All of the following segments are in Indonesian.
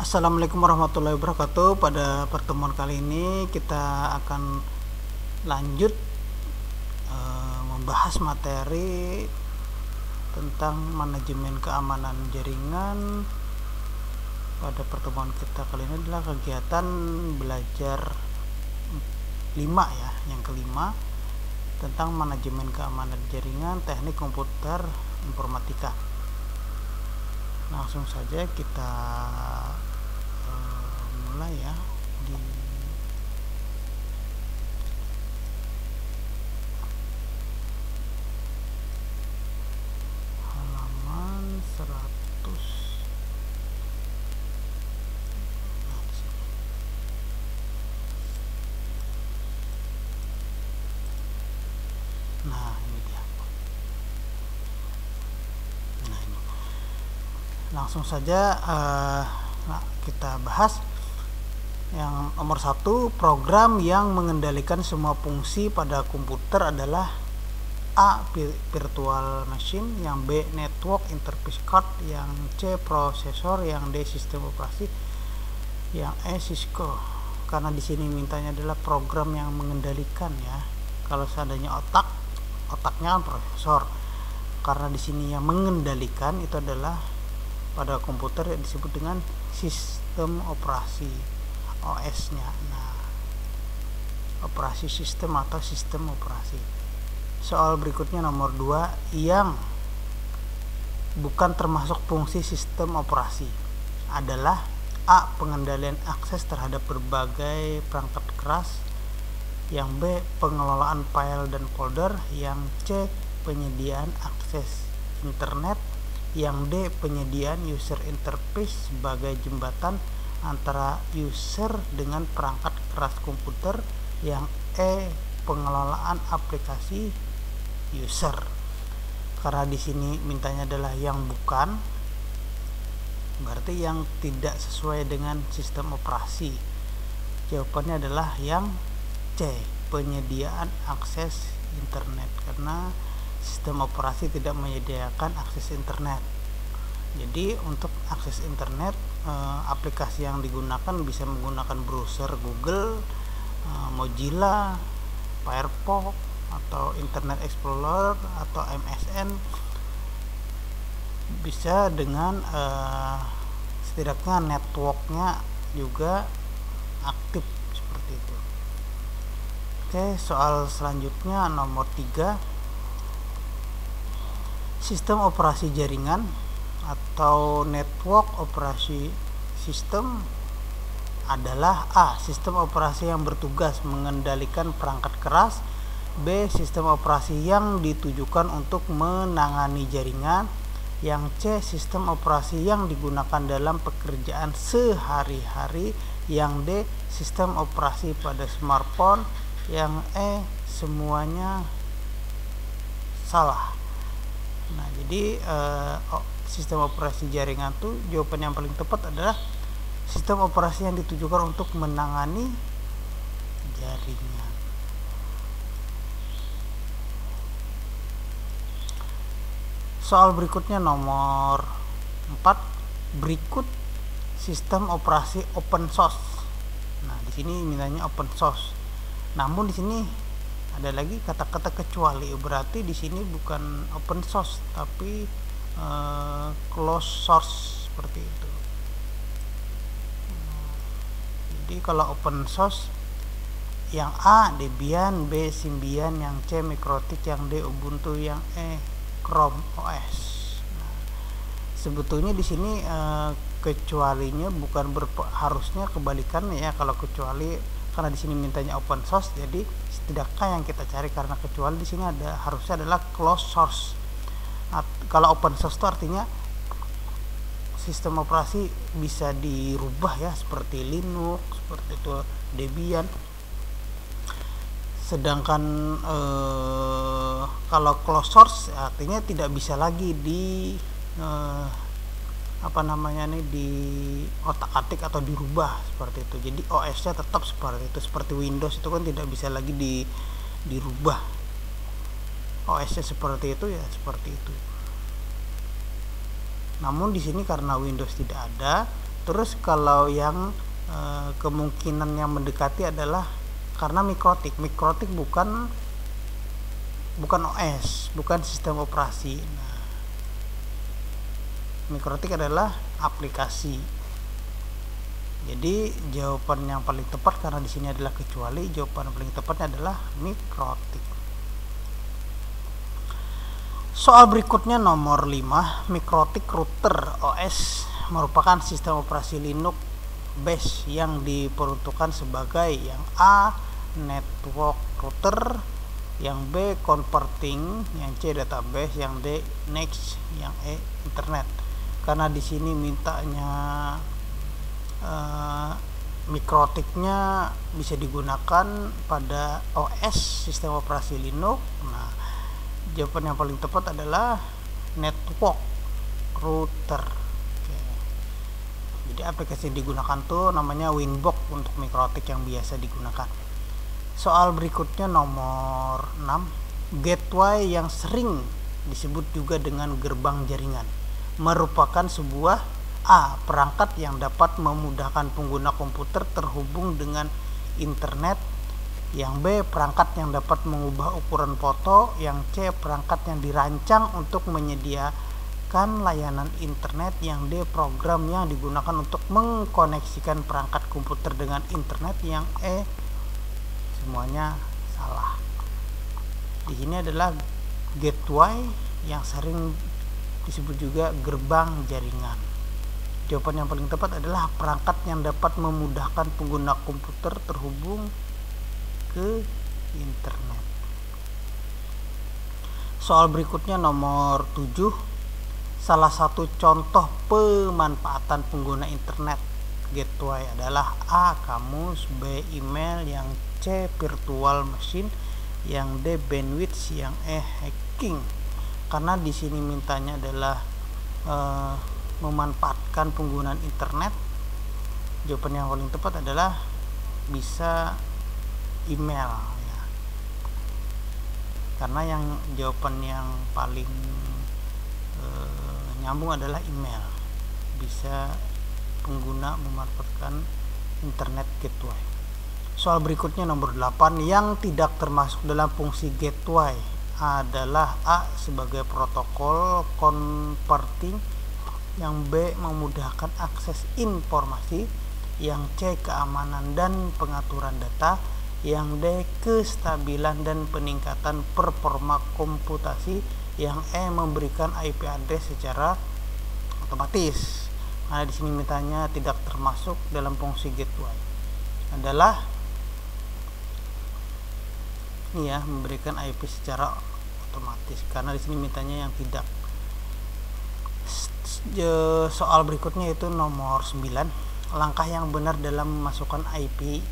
Assalamualaikum warahmatullahi wabarakatuh. Pada pertemuan kali ini kita akan lanjut membahas materi tentang manajemen keamanan jaringan. Pada pertemuan kita kali ini adalah kegiatan belajar 5 ya, yang kelima, tentang manajemen keamanan jaringan teknik komputer informatika. Langsung saja kita mulai ya di halaman 100. Nah, ini dia. Nah, ini. Langsung saja kita bahas yang nomor 1. Program yang mengendalikan semua fungsi pada komputer adalah A. Virtual machine, yang B. Network interface card, yang C. Prosesor, yang D. Sistem operasi, yang E. Cisco. Karena di sini mintanya adalah program yang mengendalikan ya. Kalau seandainya otaknya kan prosesor. Karena di sini yang mengendalikan itu adalah pada komputer yang disebut dengan sistem operasi, OS-nya. Nah, operasi sistem atau sistem operasi. Soal berikutnya nomor 2, yang bukan termasuk fungsi sistem operasi adalah A. Pengendalian akses terhadap berbagai perangkat keras, yang B. Pengelolaan file dan folder, yang C. Penyediaan akses internet, yang D. Penyediaan user interface sebagai jembatan antara user dengan perangkat keras komputer, yang E. Pengelolaan aplikasi user. Karena di sini mintanya adalah yang bukan, berarti yang tidak sesuai dengan sistem operasi. Jawabannya adalah yang C. Penyediaan akses internet, karena sistem operasi tidak menyediakan akses internet. Jadi untuk akses internet, aplikasi yang digunakan bisa menggunakan browser Google, Mozilla, Firefox, atau Internet Explorer, atau MSN. Bisa dengan setidaknya networknya juga aktif seperti itu. Oke, soal selanjutnya nomor 3. Sistem operasi jaringan atau network operasi system adalah A. Sistem operasi yang bertugas mengendalikan perangkat keras, B. Sistem operasi yang ditujukan untuk menangani jaringan, yang C. Sistem operasi yang digunakan dalam pekerjaan sehari-hari, yang D. Sistem operasi pada smartphone, yang E. Semuanya salah. Nah, jadi sistem operasi jaringan itu jawaban yang paling tepat adalah sistem operasi yang ditujukan untuk menangani jaringan. Soal berikutnya nomor 4. Berikut sistem operasi open source. Nah, di sini mintanya open source. Namun di sini ada lagi kata-kata kecuali, berarti di sini bukan open source tapi closed source seperti itu. Jadi kalau open source yang A Debian, B Symbian, yang C Mikrotik, yang D Ubuntu, yang E Chrome OS. Nah, sebetulnya di sini kecualinya bukan harusnya kebalikannya ya. Kalau kecuali, karena di sini mintanya open source, jadi setidaknya yang kita cari, karena kecuali di sini harusnya adalah closed source. Nah, kalau open source itu artinya sistem operasi bisa dirubah ya, seperti Linux, seperti itu Debian. Sedangkan kalau closed source artinya tidak bisa lagi di di otak-atik atau dirubah seperti itu. Jadi OS-nya tetap seperti itu. Seperti Windows itu kan tidak bisa lagi dirubah. OS-nya seperti itu ya, seperti itu. Namun di sini karena Windows tidak ada, Terus kalau yang kemungkinan yang mendekati adalah karena mikrotik bukan OS, bukan sistem operasi. Nah, mikrotik adalah aplikasi. Jadi jawaban yang paling tepat karena di sini adalah kecuali, jawaban paling tepatnya adalah mikrotik. Soal berikutnya nomor 5, mikrotik router OS merupakan sistem operasi Linux base yang diperuntukkan sebagai yang A, network router, yang B, converting, yang C, database, yang D, next, yang E, internet. Karena di sini mintanya mikrotiknya bisa digunakan pada OS sistem operasi Linux. Nah, jawaban yang paling tepat adalah network router. Oke. Jadi aplikasi yang digunakan tuh namanya Winbox untuk mikrotik yang biasa digunakan. Soal berikutnya nomor 6, gateway yang sering disebut juga dengan gerbang jaringan merupakan sebuah A, perangkat yang dapat memudahkan pengguna komputer terhubung dengan internet, yang B, perangkat yang dapat mengubah ukuran foto, yang C, perangkat yang dirancang untuk menyediakan layanan internet, yang D, program yang digunakan untuk mengkoneksikan perangkat komputer dengan internet, yang E, semuanya salah. Di sini adalah gateway yang sering disebut juga gerbang jaringan. Jawaban yang paling tepat adalah perangkat yang dapat memudahkan pengguna komputer terhubung ke internet. Soal berikutnya nomor 7, salah satu contoh pemanfaatan pengguna internet gateway adalah A, kamus, B, email, yang C, virtual machine, yang D, bandwidth, yang E, hacking. Karena di sini mintanya adalah memanfaatkan penggunaan internet, jawaban yang paling tepat adalah bisa email ya. Karena yang jawaban yang paling nyambung adalah email, bisa pengguna memanfaatkan internet gateway. Soal berikutnya nomor 8, yang tidak termasuk dalam fungsi gateway adalah A, sebagai protokol converting, yang B, memudahkan akses informasi, yang C, keamanan dan pengaturan data, yang D, kestabilan dan peningkatan performa komputasi, yang E, memberikan IP address secara otomatis. Nah, di sini mintanya tidak termasuk dalam fungsi gateway adalah ini ya, memberikan IP secara otomatis, karena di sini mintanya yang tidak. Soal berikutnya itu nomor 9, langkah yang benar dalam memasukkan IP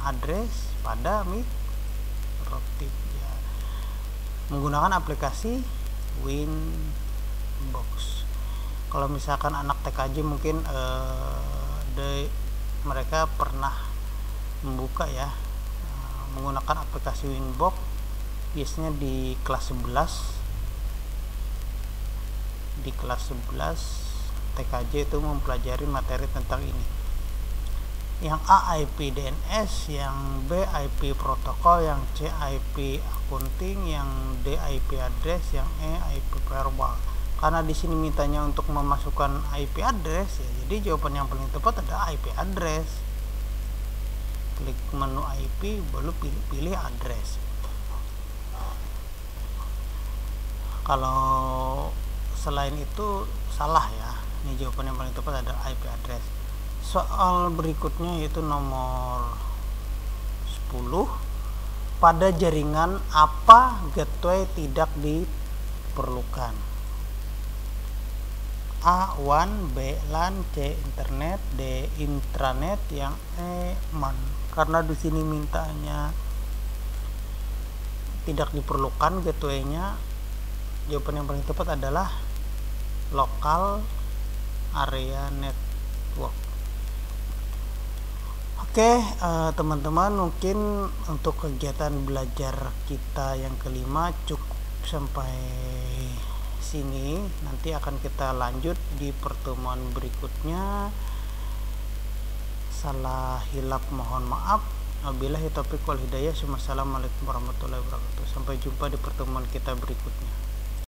address pada mikrotik ya, menggunakan aplikasi Winbox. Kalau misalkan anak TKJ mungkin mereka pernah membuka ya, menggunakan aplikasi Winbox biasanya di kelas 11 TKJ itu mempelajari materi tentang ini. Yang A, IP DNS, yang B, IP protokol, yang C, IP accounting, yang D, IP address, yang E, IP firewall. Karena di sini mintanya untuk memasukkan IP address ya, jadi jawaban yang paling tepat adalah IP address. Klik menu IP baru pilih address. Kalau selain itu salah ya. Ini jawaban yang paling tepat adalah IP address. Soal berikutnya yaitu nomor 10, pada jaringan apa gateway tidak diperlukan? A, WAN, B, LAN, C, internet, D, intranet, yang E, MAN. Karena di sini mintanya tidak diperlukan gateway-nya, jawaban yang paling tepat adalah local area network. Oke, teman-teman, mungkin untuk kegiatan belajar kita yang kelima cukup sampai sini. Nanti akan kita lanjut di pertemuan berikutnya. Salah hilap mohon maaf. Wabillahi taufiq wal hidayah. Wassalamualaikum warahmatullahi wabarakatuh. Sampai jumpa di pertemuan kita berikutnya.